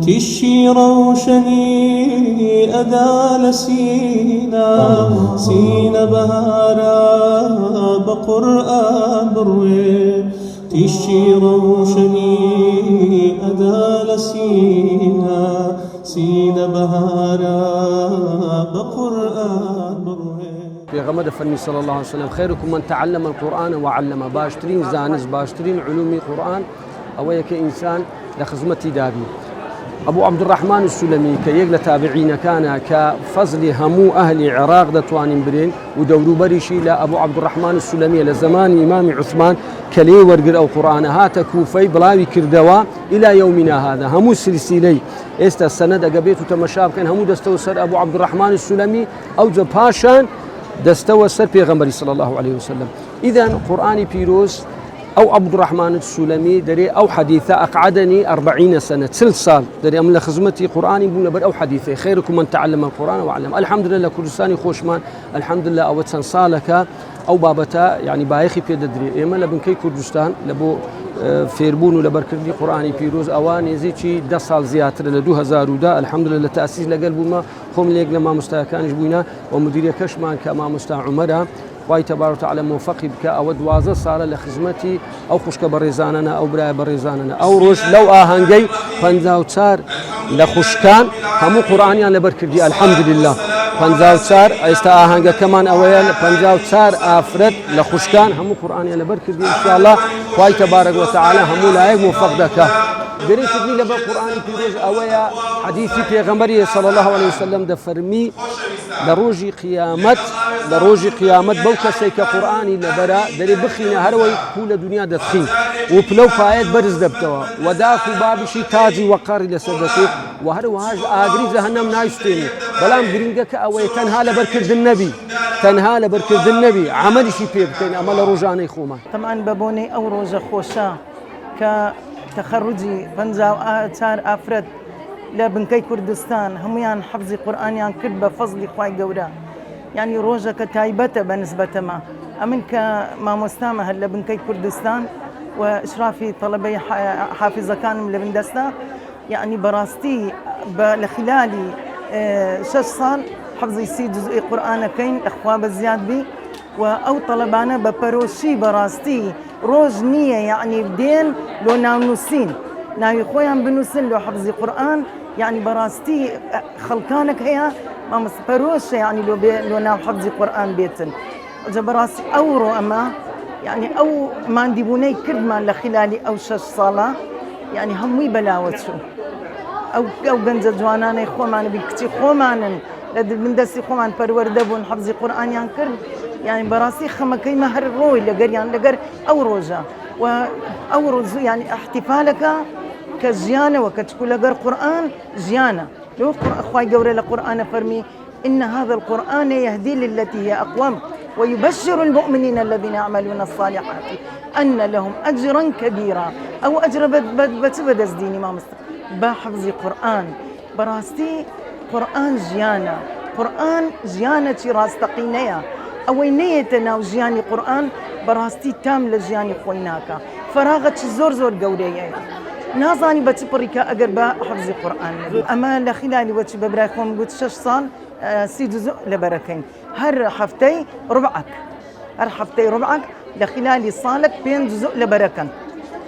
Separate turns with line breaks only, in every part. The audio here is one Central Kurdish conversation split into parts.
تشي روشني أدال سينا بهارا بقرآن بروي تشي روشني أدال سينا بهارا بقرآن بروي
في غمد فرمي صلى الله عليه وسلم خيركم من تعلم القرآن وعلم باشترين زانز باشترين علومي قرآن أويك إنسان لخزمتي دابي أبو عبد الرحمن السلمي كيقل تابعين كان كفضل همو أهل عراق دتوان برين ودورو بريشي لأبو عبد الرحمن السلمي لزمان إمام عثمان كلي ورقر أو قرآن هات كوفي بلاوي كردوا إلى يومنا هذا همو السلسلي استا السند أقبيت وتمشاب كان همو دستوسر أبو عبد الرحمن السلمي أو جباشان دستوسر بيغمبري صلى الله عليه وسلم إذن قرآني بيروز أو عبد الرحمن السلمي دري أو حديثة أقعدني 40 سنة 3 سال دري أملا خزمتي قرآني بونا بر أو حديثة خيركم من تعلم القرآن وعلم الحمد لله كردستاني خوشمان الحمد لله أو سنصالك أو بابتا يعني بايخي في دري إما لبنكي كردستان لبو فيربون ولبركردي قرآني بيروز أواني زيتي 10 سال زياتر ل 2010 الحمد لله تأسيس لقلب ما خم ليق لما مستكانش بونا ومديرية كشمان كما مستع عمرها واي تبارك وتعالى موفق بك أو دوازة صار لخدمتي أو خشك بريزاننا أو براي بريزاننا أو روش لو آهنجي فنزاو صار لخشكان همو قرآني أنا بركدي الحمد لله فنزاو صار استا آهنجا كمان أويل فنزاو صار آفرد لخشكان همو قرآني أنا بركدي إن شاء الله واي تبارك وتعالى همو لايق موفق بك بريتني لبا قرآني بيروز أويا حديثي بيغمبري صلى الله عليه وسلم دفرمي لروجي قيامت بوكا سيكا قرآني لبرا دري بخينا هروي كل دنيا دتخين وبلو فايد برز دبتوا وداكو بابشي تاجي وقاري لسدتي وهروهاج آقري جهنم نايشتيني بلام قرنقك أوي تنها لبركرد النبي عملي شي بيبتين أمال روجاني خوما
طبعا بابوني أو روجا خوشا كتخرجي بنزاو آتار أفرد لبنكي كردستان هميان حفظي قرآنيان كرد بفضل خواي قورا يعني روجا كتايبته بالنسبة ما أمن كما مستامة هلا بنكي كردستان وإشرافي طلبي حافظة كان لبندستا يعني براستي لخلالي 6 سال حفظي سي جزء قرآن كين إخوة بزياد بي أو طلبانا ببروشي براستي روج نية يعني بدين لو ناونوسين ناوي خويا بنوسين لو حفظي قرآن يعني براستي خلقانك هي ما مسبروش يعني لو ناو حفظي قرآن بيتن جبراسي أورو أما يعني أو ما عندي بني كرما لخلالي أو 6 صالة يعني همي بلاوتشو أو جنزة جوانانا خو ما نبي كتير خو ما لد من دسي خو ما بروردبون حفظي قرآن ينكر يعني براسي خما كي مهر روي لقر يعني لقر أو روجا أو روز يعني احتفالك كزيانة وكتقول لقر قرآن زيانة لو أخوي قوري القرآن فرمي إن هذا القرآن يهدي للتي هي أقوم ويبشر المؤمنين الذين يعملون الصالحات أن لهم أجرا كبيرا أو أجر بتبدز ديني ما بحفظي قرآن براستي قرآن جيانا قرآن جيانا راس تقينيا أو نيتنا وجياني قرآن براستي تام لجياني خويناكا فراغة زور قوريا نازاني بتبريكا أجر بحفظي قرآن أما لخلالي وتش ببراكم قلت 6 سال سي جزء لبركين هر حفتي ربعك لخلالي صالك بين جزء لبركن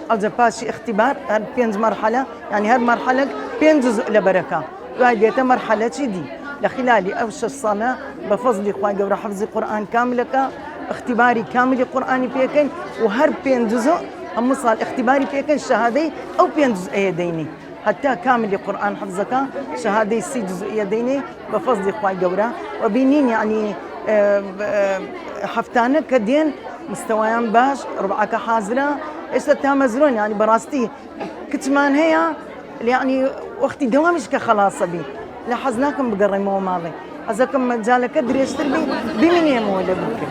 أجر باشي اختبار هر بين مرحلة يعني هر مرحلة بين جزء لبركة وهي مرحلة دي لخلالي أو 6 سنة بفضل إخوان قبل حفظ القرآن كاملك اختباري كامل قرآني بيكن وهر بين جزء هم صار اختباري بيكن شهادي أو بين جزء يديني حتى كامل القرآن حفظك شهادي 6 جزء يديني بفضل إخوان قبل وبينين يعني حفتانك كدين مستويان باش ربعك حاضرة إيش تامزرون يعني براستي كتمان هي يعني وقتي دوامش كخلاص بي لاحظناكم بقرمو ماضي أزاكم مجالك أدري أشتري بمن يمو ولا بك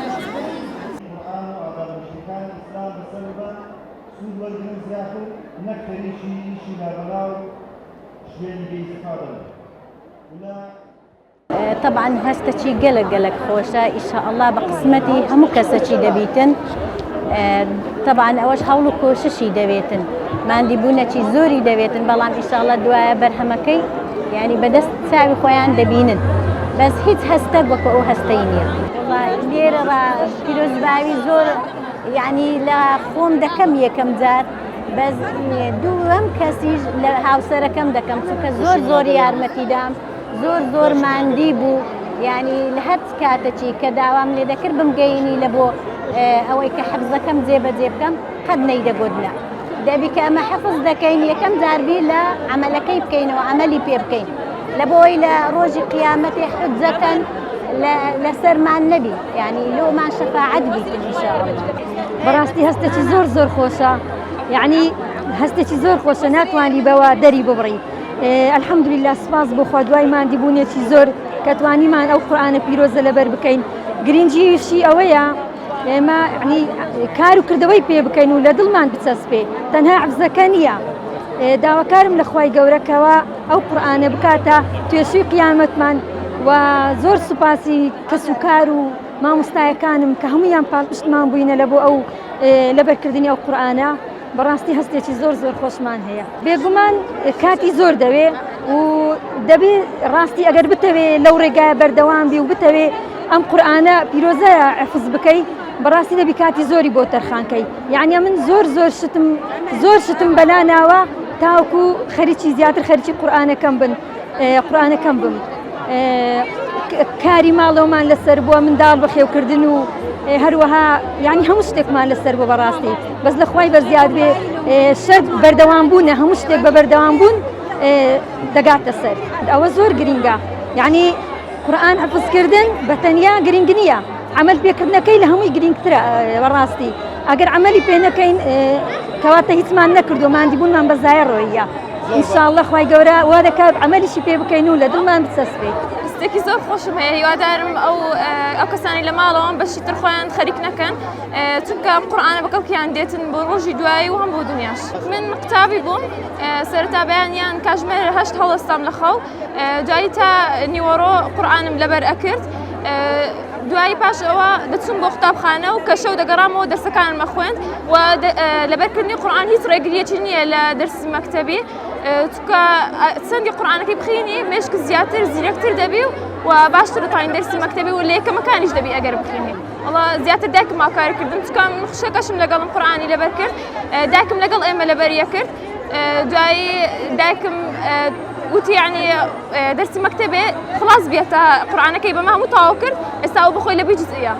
طبعا هستشي قلق خوشة إن شاء الله بقسمتي هم كستشي دبيتن طبعا ئەوەش هەوڵ و کۆششی دەوێتن مادی بوونەکی زۆری دەوێتن بەڵام ئیشاڵە دوایە بەرهەمەکەی یعنی بەدەست چاوی خۆیان دەبینن بەس هیچ هەستە وەکو ئەو هەستەی نییە لێرە پیرۆزباوی زۆر یعنی لە خۆم دەکەم یەکەم جار بەس دووەم کەسیش لە هاوسەرەکەم دەکەم چونکە زۆر یارمەتیدام زۆر ماندی بوو یعنی لە هەر کاتێکی کە داوام لێ دەکرد بمگەینی لە بۆ ئەوەی کە حەفزەکەم جێبەجێ بکەم قەت نەیدەگوتنا دەبی کە ئەمە حەفز دەکەین یەکەم جاربی لە عملەکەی بکەینەوە عملی پێ بکەین لە بۆی لە ڕۆژی قیامەتی حجەکەن لەسەرمان نەبی یعنی لۆمان شەفاعەت بیتن ئینشاءالله
بەڕاستی هەستێکی زۆر خۆشە یعنی هەستێکی زۆر خۆشە ناتوانی بەوە دەری ببڕی الحەمدولله سپاس بۆ خوا دوای مادی بوونێکی زۆر کە توانیمان ئەو قورئانە پیرۆزە لەبەر بکەین گرنگیشی ئەوەیە ئێمە ینی کار و کردەوەی پێ بکەین و لە دڵمان بچەسپێ تەنها حەفزەکە نییە داواکارم لە خوای گەورەکەوە ئەو قورئانە بکاتە توێشوی قیامەتمان و زۆر سوپاسی کەس و کار و مامۆستایەکانم کە هەموویان پاڵپشتمان بووینە لە بۆ ئەو لەبەرکردنی ئەو قورئانە بەڕاستی هەستێکی زۆر خۆشمان هەیە بێگومان کاتی زۆر دەوێ و دەبێ ڕاستی ئەگەر بتەوێ لەو ڕێگایە بەردەوام بی و بتەوێ ئەم قورئانە پیرۆزەیە حفز بکەی بەڕاستی دەبی کاتی زۆری بۆ تەرخانکەی یعنی من زۆر شتم بەلا ناوە تاوەکو خەریکی زیاتر خەریکی قورئانەکەم بم کاری ماڵەوەمان لەسەر بووە منداڵ بەخێوکردن و هەروەها یعنی هەموو شتێکمان لەسەر بۆ بەڕاستی بەس لە خوای بەرزیاد بێ شەر بەردەوام بوونە هەموو شتێک بە بەردەوام بوون دەگاتە سەر ئەوە زۆر گرینگە یعنی قورئان حفزکردن بە تەنیا گرنگ نییە عمل پێکردنەکەی لە هەمووی گرنگترە بەڕاستی ئەگەر عملی پێ نەکەین کەواتە هیچمان نەکردو مادی بوونمان بەزایە ڕۆیە ئینشاءالله خوای گەورە وا دەکات عملیشی پێ بکەین و لە دڵمان بچەسپێت
شتێکی زۆر خۆشم هەیە هیوادارم ئەو کەسانی لە ماڵەوەم بەشی تر خۆیان خەریک نەکەن چونکە قورئانە بەکەڵکیان دێتن بۆ ڕۆژی دوایی و هەم بۆ دنیاش من قوتابی بووم سەرەتا بەیانیان کاتژمێر 8 هەڵەستام لە خەو دوایی تا نیوەڕۆ قورئانم لەبەر ئەکرد دوایی پاش ئەوە دەچوم بۆ قوتابخانە و کە شەو دەگەڕامەوە دەرسەکانمە خوێند و لەبەرکردنی قورئان هیچ ڕێگریەکی نییە لە دەرسی مەکتەبی چونکە چەندی قورئانەکەی بخوێنی مێشک زیاتر زیرەکتر دەبی و باشتر دەتوانین دەرسی مەکتەبی و لە یەکەمەکانیش دەبی ئەگەر بخوێنی وەڵا زیاتر دایکم هاوکاریکردم چونکە من خوشەکەشم لەگەڵم قورئانی لەبەر کرد دایکم لەگەڵ ئێمە لەبەریە کرد دوایی دایکم وتی یعنی دەرسی مەکتەبێ خلاص بێتە قورئانەکەی بەمە هەموو تەواو کرد ئێستا ئەو بخۆی لە جزئیە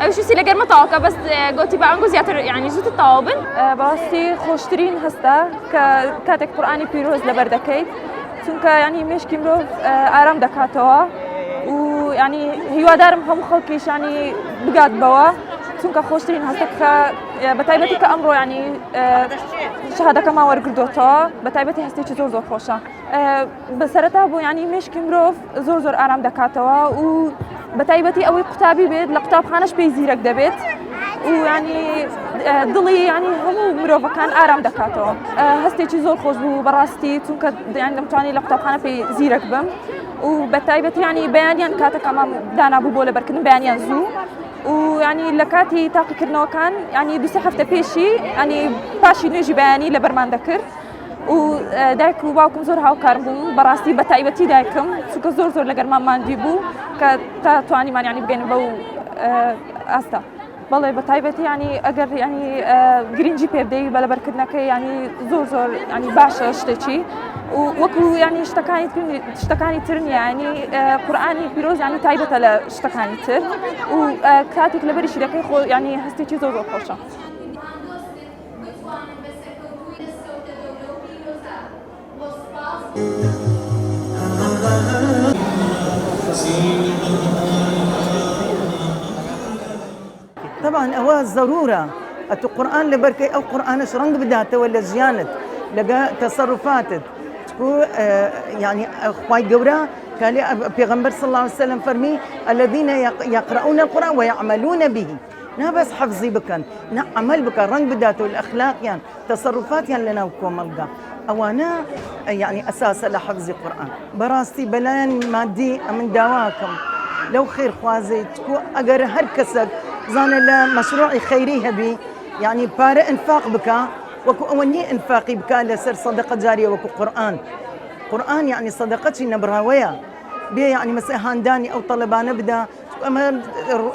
ئەوشی لەگەر مەتەواوکە بەس گوتی بەئەنگۆ زیاتر یعنی زووتر تەواو بن
بەڕاستی خۆشترین هەستە کە کاتێک قورئانی پیرۆز لەبەر دەکەیت چونکە ینی مێشکی مرۆڤ ئارام دەکاتەوە و ینی هیوادارم هەموو خەڵکیش ینی بگات بەوە چونکە خۆشترین هەستە بەتایبەتی کە ئەمڕۆ ینی شەهادەکەمان وەرگردووەتەوە بەتایبەتی هەستێکی زۆر خۆشە بەسەرەتا بوو ینی مێشکی مرۆڤ زۆر ئارام دەکاتەوە و بەتایبەتی ئەوەی قوتابی بێت لە قوتابخانەش پێی زیرەک دەبێت و ینی دڵی ینی هەموو مرۆڤەکان ئارام دەکاتەوە هەستێکی زۆر خۆش بوو بەڕاستی چونکە دەمتوانی لە قوتابخانە پێی زیرەک بم و بەتایبەتی ینی بەیانیان کاتەکەمان دانابوو بۆ لەبەرکردن بەیانیان زوو و ینی لە کاتی تاقیکردنەوەکان ینی 2 هەفتە پێشی ینی پاشی نوێژی بەیانی لەبەرمان دەکرد و دایک و باوکم زۆر هاوکارم بوون بەڕاستی بەتایبەتی دایکم چونکە زۆر لەگەرمان ماندی بوو کە تا توانیمان ینی بگەین بەو ئاستا بەڵێ بەتایبەتی ینی ئەگەر ینی گرنگی پێ بدەی بە لەبەرکردنەکەی ینی زۆر ینی باشە شتێکی و وەکو ینی شتەکانی تر نیە ینی قورئانی پیرۆز ینی تایبەتە لە شتەکانی تر و کاتێک لەبەری شیرەکەی خۆ ینی هەستێکی زۆر خۆشە
طبعا ئەوە ضرورە ئەتو قورئان لەبەرکەی ئەو قورئانەش ڕەنگ بداتەوە لە ژیانت لەگە تەسەڕوفاتت يعني خوای گەورە کالی پێغەمبەر صلی الله عليه وسلم فەرمی الذين يقرؤون القرآن ويعملون به نا بس حفظی بکەن نا عمل بکەن ڕەنگ بداتەوە لە ئەخلاقیان تەسەڕوفاتیان لەناو کۆمەڵگا ئەوانە يعني ئەساسە لە حفظی قورئان بەڕاستی بەلایەن مادی ئەمن داواکەم لەو خێرخوازەی ئەگەر هەر کەسێک زانە لە مەشروعی خەیری هەبی يعني بارە ئەنفاق بکە وەکو ئەوە نییە ئەنفاقی بکە لەسەر سەدەقە جاریە وەکو قورئان يعني صدقەتی نەبراوەیە بێ يعني مەسە هاندانی ئەو تەڵەبانە بدا ئەمە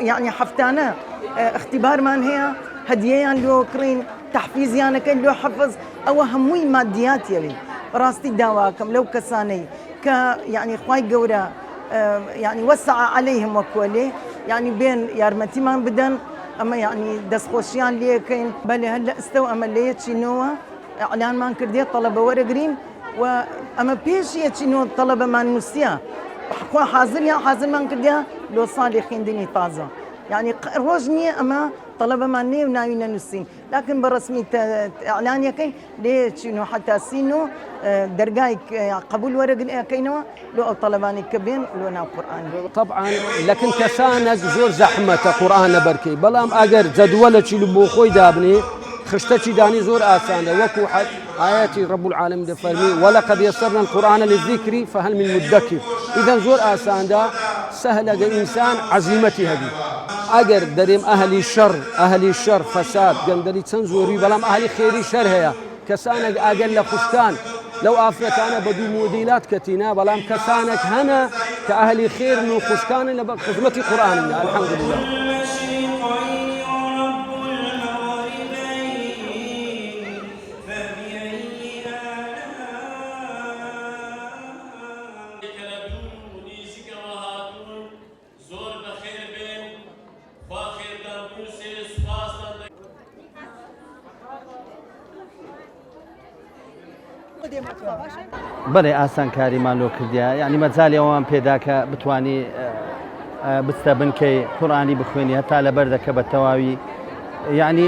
يعني هەفتانە اختیبارمان هەیە هەدیەیان لۆ کڕین تحفیزیانەکەین لۆ حەفظ ئەوە هەمووی مادیاتیەوی ڕاستی داواکەم لەو کەسانەی کە يعني خوای گەورە يعني وسع عليهم وەکوەلێ يعني بێن یارمەتیمان بدەن ئەمە يعني دەستخۆشیان لێکەین بەلێ هەر لە ئەستەو ئەمە لەیەچینەوە ئەعلانمان کردێت تەڵەبە وەرەگرین و ئەمە پێش یەچینەوە تەڵەبەمان نووسیە خوا حازرمان کردیا لۆ ساڵی خوێندنی تازە يعني ڕۆژ نییە ئەمە طلبەمان نێ و ناوی نەنووسین لكن بەڕسمی ئەعلانیەکەی لێچینەوە حتا سینۆ دەرگای قبول وەرەگرەکەینەوە لۆ ئەو طلبانی کە بێن لۆ ناو قورئان
طبعا لكن کەسانێک زۆر زەحمەتە قورئان لەبەرکەی بەڵام ئەگەر جەدوەلێکی بۆ خۆی دابنێ خشتەی دانی زۆر ئاسانە وەکو آياتي رب العالمين دفرمي ولقد يسرنا القرآن للذكر فهل من مدكر إذا زور آسان دا سهل إنسان عزيمتي هذه أجر دريم أهل الشر فساد قندري تنزوري بلام أهل خيري شر هي كسانك أقل خشكان لو آفرتانا بدو موديلات كتينا بلام كسانك هنا كأهل خير نو خشكان خدمتي قرآننا الحمد لله
بەڵێ ئاسانکاریمان لۆ کردیا یعنی مەجالی ئەوان پێدا کە بتوانی بستە بنکەی قورئانی بخوێنی هەتا لەبەر دەکە بە تەواوی یعنی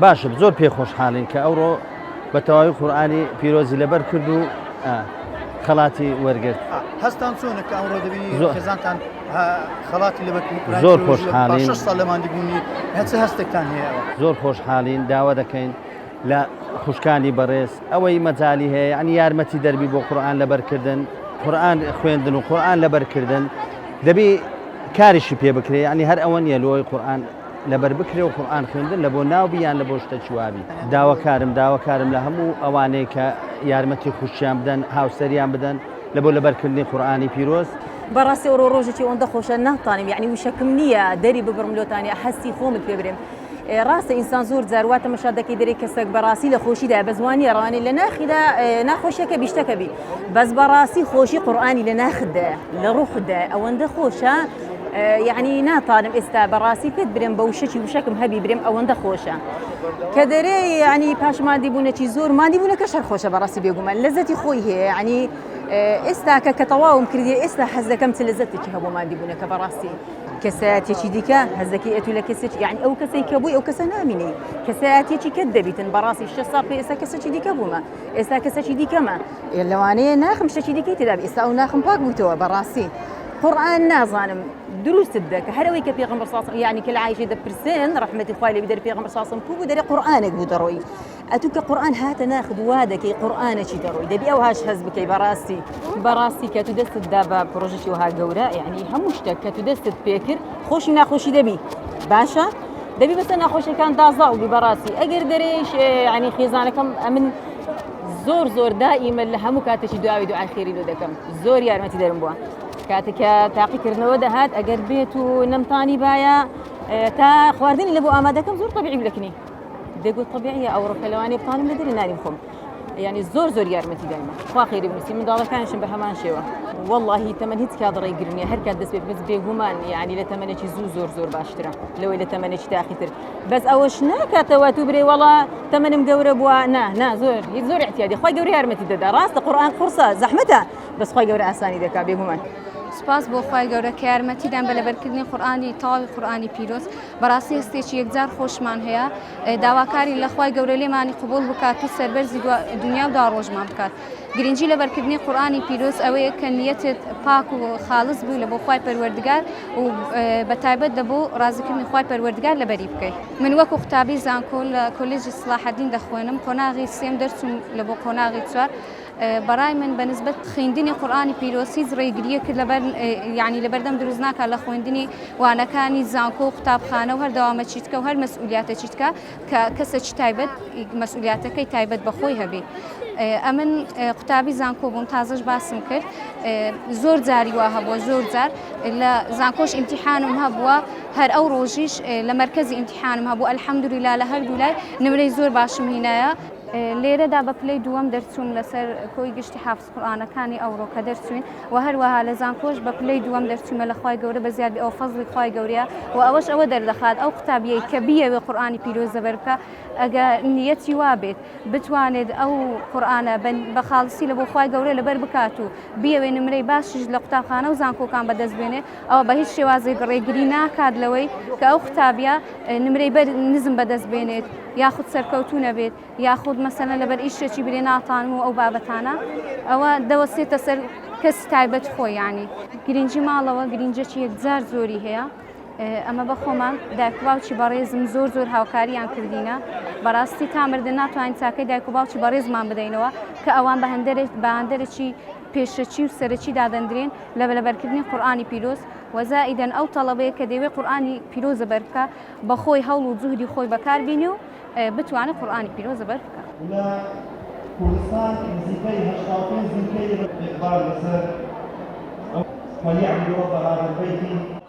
باشە زۆر پێخۆشحاڵین کە ئەوڕۆ بە تەواوی قورئانی پیرۆزی لەبەر کرد و خەڵاتی وەرگرت
هەستان چۆنە کە ئەوڕۆ دەبینی خێزانتان خەڵاتی لەبەر
زۆر خۆشحاڵین
6 ساڵ لەماندی بوونی هەچ هەستێکتان هەیە
زۆر خۆشحاڵین داوا دەکەین لە خوشکانی بەڕێز ئەوەی مەجالی هەیە ینی یارمەتی دەربی بۆ قورئان لەبەرکردن قورئان خوێندن و قورئان لەبەرکردن دەبی کاریشی پێ بکرێ ینی هەر ئەوە نیە لۆی قورئان لەبەر بکرێ و قورئان خوێندن لە بۆ ناوبی یان لە بۆ شتە چوابی داواکارم لە هەموو ئەوانەی کە یارمەتی خوشیان بدەن هاوسەریان بدەن لە بۆ لەبەرکردنی قورئانی پیرۆز
بەڕاستی ئەوڕۆ ڕۆژێکی ئەوەندە خۆشە ناتوانم یعنی وشەکەم نییە دەری ببڕم لۆتانیا حەستی خۆمت پێ برێم ڕاستە ئینسان زۆر جارواتە مەشا دەکەی دەرێ کەسێک بەڕاستی لە خۆشیدا بە زوانی ڕوانێ لە ناخیدا ناخۆشیەکە بیشتەکە بی بەس بەڕاستی خۆشی قورئانی لە ناخدا لە ڕوحدا ئەوەندە خۆشە یعنی ناتوانم ئێستا بەڕاستی پێت برێم بە وشەکم هەبی برێم ئەوەندە خۆشە کە دەرێ یعنی پاش مادیبوونەکی زۆر مادیبوونەکە شەر خۆشە بەڕاستی بێگومان لەزەتی خۆی هەیە یعنی ئێستا کە تەواوم کردی ئێستا حەز دەکەم چ لەزەتێکی هەبوو مادیبوونەکە بەڕاستی کەسایەتێکی دیکە هەزەکەی ئەتو لە کەسێکی یعنی ئەو کەسەی کە بووی ئەو کەسە نامینەی کەسایەتێکی کەت دەبیتن بەڕاستی 6 ساڵ پێ ئێستا کەسێکی دیکە بوومە ئێستا کەسێکی دیکەمە لەوانەیە ناخم شتێکی دیکەی تێدا ئێستا ئەو ناخم پاک بوویتەوە بەڕاستی قورئان نازانم دروست دەکە هەرەوەی کە پێغەمبەر صلی الله یعنی کە لە عایشە دەپرسێن ڕەحمەتی خوای لێ بدەر پێغەمبەر صلی الله علیه و سلم دەرێ قورئانێک بوو دەڕۆی ئەتو کە قورئان هاتە ناخد وا دەکەی قورئانێکی دەڕۆی دەبی ئەو هاش هەز بکەی بەڕاستی کە تو دەستت دا بە پرۆژێکی وها گەورە یعنی هەموو شتێک کە تو دەستت پێ کرد خۆشی ناخۆشی دەبی باشە دەبی بەسە ناخۆشیەکان دازاڵبی بەڕاستی ئەگەر دەرێش یعنی خێزانەکەم ئەمن زۆر دائیمە لە هەموو کاتێکی دعاوی دوعای خێری لۆ دەکەم زۆر یارمەتی دەرم بووە کاتێککە تاقیکردنەوە دەهات ئەگەر بێت و نەمتانی باە تا خواردنی لە بۆ ئامادەکەم زۆر طبیعی بلەکنی دەگوت طبیعیە ئەو ڕۆکە لەوانەیە بتانم لە دەری نانی خۆم یعنی زۆر یارمەتی دایمە خوا خێری بنووسی منداڵەکانشم بە هەمان شێوە واللهی تەمەن هیچ کادڕێی گرنیە هەر کات دەست پێ بس بێگومان یعنی لە تەمەنێکی زۆر باشترە لەوەی لە تەمەنێکی تاقیتر بەس ئەوەش ناکاتەوە تو برێ وەڵا تەمەنم گەورە بووە نا زۆر احتیاجی خوای گەورە یارمەتی دەدا ڕاستە قورئان قورسە زەحمەتە بەس خوای گەورە ئاسانی دەکا بێگومان
سپاس بۆ خوای گەورە کە یارمەتیدان بە لەبەرکردنی قورئانی تەواوی قورئانی پیرۆز بەڕاستی هەستێکی یەکجار خۆشمان هەیە داواکاری لە خوای گەورە لێمانی قبول بکات و سەربەرزی دنیا و دا ڕۆژمان بکات گرنگی لەبەرکردنی قورئانی پیرۆز ئەوەیە کە نیەتت پاک و خاڵص بوو لە بۆ خوای پەروەردگار و بەتایبەت دەبوو ڕازیکردنی خوای پەروەردگار لەبەری بکەیت من وەکو قوتابی زانکۆ لە کۆلێژی سلاحەدین دەخوێنم قۆناغی سێم دەرچووم لە بۆ قۆناغی 4 بەڕای من بەنسبەت خوێندنی قورئانی پیرۆز هیچ ڕێگریە کرد یعنی لەبەردەم دروست ناکات لە خوێندنی وانەکانی زانکۆ و قوتابخانە و هەر دەوامە چیتکە و هەر مەسئولیاتە چیتکە کە کەسێکی تایبەت مەسئولیاتەکەی تایبەت بەخۆی هەبێ. ئەمن قوتابی زانکۆ بووم تازەش باسم کرد زۆر جاری وا هەبووە زۆر جار لە زانکۆش ئیمتیحانم هەبووە هەر ئەو ڕۆژیش لە مەرکەزی ئیمتیحانم هەبوو ئەلحەمدولیلا لە هەردوو لای نمرەی زۆر باشم هینایە. لێرەدا بە پلەی دووەم دەرچووم لەسەر کۆی گشتی حافز قورئانەکانی ئەوڕۆ کە دەرچوین و هەروەها لە زانکۆش بە پلەی دووەم دەرچوومە لە خوای گەورە بە زیادی ئەو فەزڵی خوای گەورەیە و ئەوەش ئەوە دەردەخات ئەو قوتابیەی کە بیەوێ قورئانی پیرۆز زەبەر بکە ئەگە نیەتی وا بێت بتوانێت ئەو قورئانە بە خاڵسی لە بۆ خوای گەورە لەبەر بکات و بیەوێ نمرەی باشیش لە قوتابخانە و زانکۆکان بەدەست بێنێ ئەوە بە هیچ شێوازێک ڕێگری ناکات لەوەی کە ئەو قوتابیە نمرەی نزم بەدەست بێنێت یاخود سەرکەوتوو نەبێت یاخود مەسەلەن لەبەر ئیشێکی برێ ناتان و ئەو بابەتانە ئەوە دەوەستێتە سەر کەس تایبەت خۆی ینی گرنگی ماڵەوە گرنجێکی یەکجار زۆری هەیە. ئەمە بە خۆمان دایک و باوکی بەڕێزم زۆر هاوکاریان کردینە بەڕاستی تامردن ناتوانین چاکەی دایک و باوکی بەڕێزمان بدەینەوە کە ئەوان بە هەندێرێکی پێشەچی و سەرەکی دادەندرێن لە بەرکردنی قورئانی پیرۆز وەزائیدەن ئەو تەڵەبەیە کە دەیەوێت قورئانی پیرۆز زەبەر بکە بەخۆی هەوڵ و جوهدی خۆی بەکاربینێ و بتوانێت قورئانی پیرۆز زەبەر بکە.
لە کوردستان نزیکەی 85 زیکەی ئیقبال لەسەر وەلیعهد رب هذا البيت